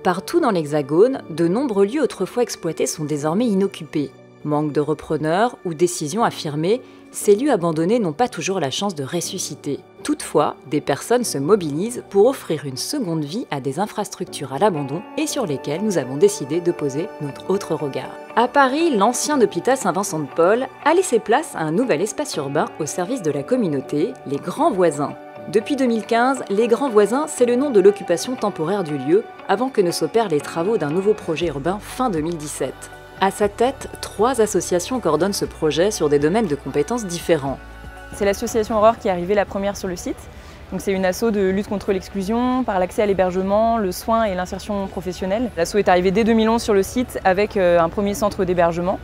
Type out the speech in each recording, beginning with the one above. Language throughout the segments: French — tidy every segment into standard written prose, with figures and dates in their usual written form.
Partout dans l'Hexagone, de nombreux lieux autrefois exploités sont désormais inoccupés. Manque de repreneurs ou décisions affirmées, ces lieux abandonnés n'ont pas toujours la chance de ressusciter. Toutefois, des personnes se mobilisent pour offrir une seconde vie à des infrastructures à l'abandon et sur lesquelles nous avons décidé de poser notre autre regard. À Paris, l'ancien hôpital Saint-Vincent-de-Paul a laissé place à un nouvel espace urbain au service de la communauté, les Grands Voisins. Depuis 2015, les Grands Voisins, c'est le nom de l'occupation temporaire du lieu, avant que ne s'opèrent les travaux d'un nouveau projet urbain fin 2017. À sa tête, 3 associations coordonnent ce projet sur des domaines de compétences différents. C'est l'association Aurore qui est arrivée la première sur le site. C'est une asso de lutte contre l'exclusion par l'accès à l'hébergement, le soin et l'insertion professionnelle. L'asso est arrivée dès 2011 sur le site avec un premier centre d'hébergement.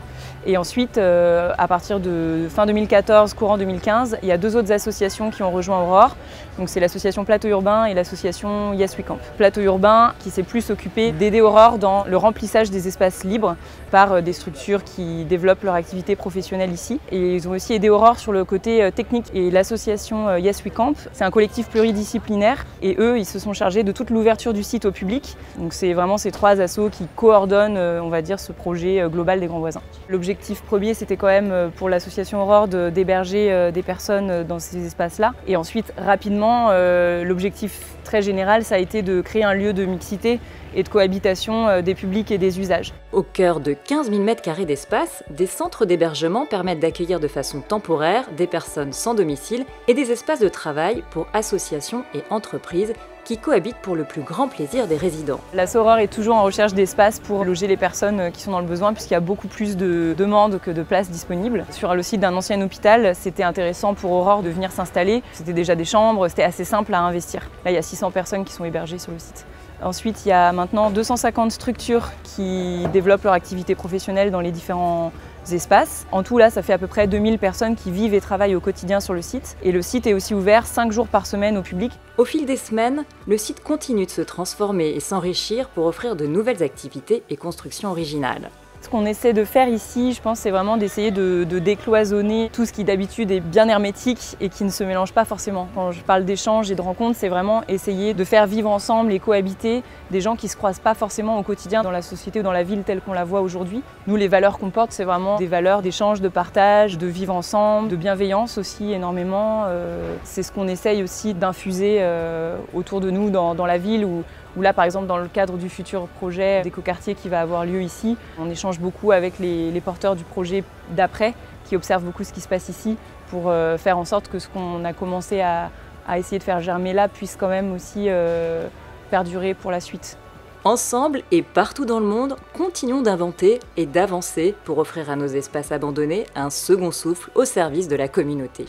Et ensuite, à partir de fin 2014, courant 2015, il y a 2 autres associations qui ont rejoint Aurore. C'est l'association Plateau Urbain et l'association Yes We Camp. Plateau Urbain qui s'est plus occupé d'aider Aurore dans le remplissage des espaces libres par des structures qui développent leur activité professionnelle ici. Et ils ont aussi aidé Aurore sur le côté technique. Et l'association Yes We Camp, c'est un collectif pluridisciplinaire et eux, ils se sont chargés de toute l'ouverture du site au public. C'est vraiment ces 3 assos qui coordonnent, on va dire, ce projet global des Grands Voisins. L'objectif premier, c'était quand même pour l'association Aurore d'héberger des personnes dans ces espaces-là. Et ensuite, rapidement, l'objectif très général, ça a été de créer un lieu de mixité et de cohabitation des publics et des usages. Au cœur de 15 000 m² d'espace, des centres d'hébergement permettent d'accueillir de façon temporaire des personnes sans domicile et des espaces de travail pour associations et entreprises qui cohabitent pour le plus grand plaisir des résidents. L'asso Aurore est toujours en recherche d'espace pour loger les personnes qui sont dans le besoin puisqu'il y a beaucoup plus de demandes que de places disponibles. Sur le site d'un ancien hôpital, c'était intéressant pour Aurore de venir s'installer. C'était déjà des chambres, c'était assez simple à investir. Là, il y a 600 personnes qui sont hébergées sur le site. Ensuite, il y a maintenant 250 structures qui développent leur activité professionnelle dans les différents espaces. En tout, là, ça fait à peu près 2000 personnes qui vivent et travaillent au quotidien sur le site. Et le site est aussi ouvert 5 jours par semaine au public. Au fil des semaines, le site continue de se transformer et s'enrichir pour offrir de nouvelles activités et constructions originales. Ce qu'on essaie de faire ici, je pense, c'est vraiment d'essayer de décloisonner tout ce qui d'habitude est bien hermétique et qui ne se mélange pas forcément. Quand je parle d'échanges et de rencontres, c'est vraiment essayer de faire vivre ensemble et cohabiter des gens qui ne se croisent pas forcément au quotidien dans la société ou dans la ville telle qu'on la voit aujourd'hui. Nous, les valeurs qu'on porte, c'est vraiment des valeurs d'échange, de partage, de vivre ensemble, de bienveillance aussi énormément. C'est ce qu'on essaye aussi d'infuser autour de nous dans la ville où là, par exemple, dans le cadre du futur projet d'écoquartier qui va avoir lieu ici, on échange beaucoup avec les porteurs du projet d'après, qui observent beaucoup ce qui se passe ici, pour faire en sorte que ce qu'on a commencé à essayer de faire germer là puisse quand même aussi perdurer pour la suite. Ensemble et partout dans le monde, continuons d'inventer et d'avancer pour offrir à nos espaces abandonnés un second souffle au service de la communauté.